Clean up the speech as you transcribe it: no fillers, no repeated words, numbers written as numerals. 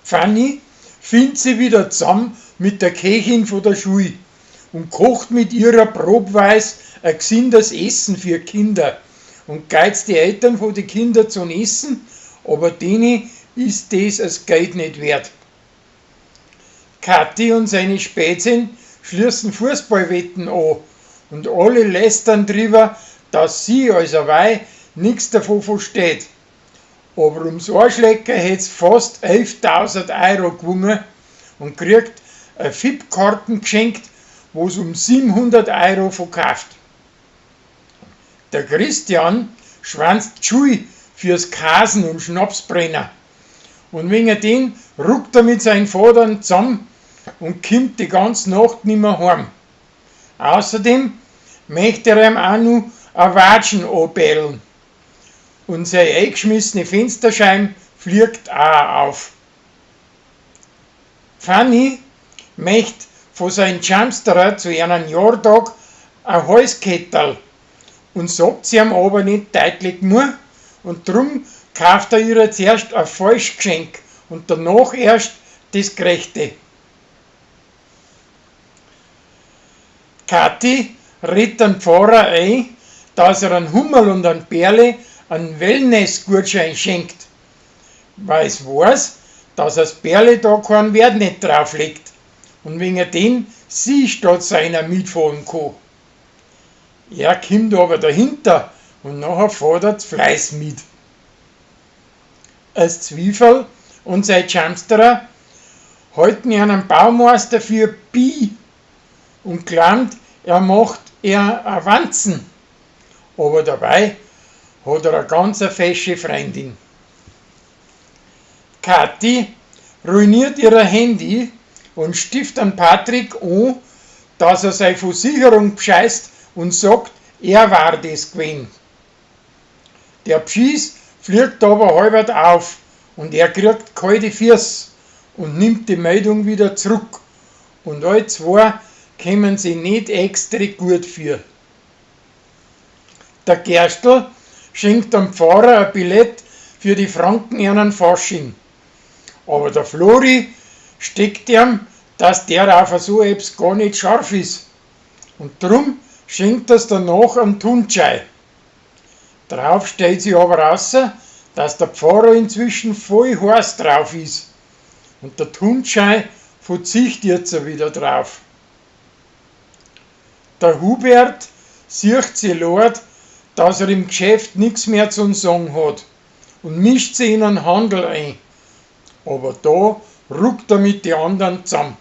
Fanny findet sie wieder zusammen mit der Köchin von der Schule und kocht mit ihrer Probweis ein gesundes Essen für Kinder und geizt die Eltern von den Kindern zum Essen, aber denen ist das Geld nicht wert. Kathi und seine Spätzchen schließen Fußballwetten an und alle lästern drüber, dass sie als eine Weih nichts davon versteht. Aber ums Arschlecken hat sie fast 11.000 Euro gewonnen und kriegt eine VIP-Karten geschenkt, wo es um 700 Euro verkauft. Der Christian schwanzt die Schule fürs Kasen und Schnapsbrenner. Und wegen dem ruckt er mit seinen Vater zusammen und kommt die ganze Nacht nicht mehr heim. Außerdem möchte er ihm auch noch ein Watschen anbellen. Und seine eingeschmissene Fensterscheibe fliegt auch auf. Fanny möchte von seinem Jamsterer zu einem Jahrtag ein Halskettel und sagt sie ihm aber nicht deutlich nur und darum kauft er ihr zuerst ein Falschgeschenk und danach erst das Gerechte. Kathi redet den Pfarrer ein, dass er einen Hummel und einen Bärle einen Wellness-Gutschein schenkt, weil es weiß, dass das Bärle da keinen Wert nicht drauflegt und wegen dem sie statt seiner mitfahren kann. Er kommt aber dahinter und nachher fährt er Fleiß mit. Als Zwiebel und sein Jamsterer halten einen Baumeister für Bi und glaubt, er macht Avanzen. Aber dabei hat er eine ganz fesche Freundin. Kathi ruiniert ihr Handy und stiftet an Patrick an, dass er seine Versicherung bescheißt und sagt, er war das gewesen. Der Pschiss fliegt aber halbert auf und er kriegt kalte Füße und nimmt die Meldung wieder zurück. Und alle zwei kommen sie nicht extra gut für. Der Gerstl schenkt dem Pfarrer ein Billett für die Franken Fasching. Aber der Flori steckt ihm, dass der auf so etwas gar nicht scharf ist. Und darum schenkt er es danach am Thunschei. Darauf stellt sich aber raus, dass der Pfarrer inzwischen voll heiß drauf ist. Und der Thunschei verzichtet jetzt wieder drauf. Der Hubert sieht sich leid, dass er im Geschäft nichts mehr zu sagen hat und mischt sich in den Handel ein. Aber da ruckt er mit den anderen zusammen.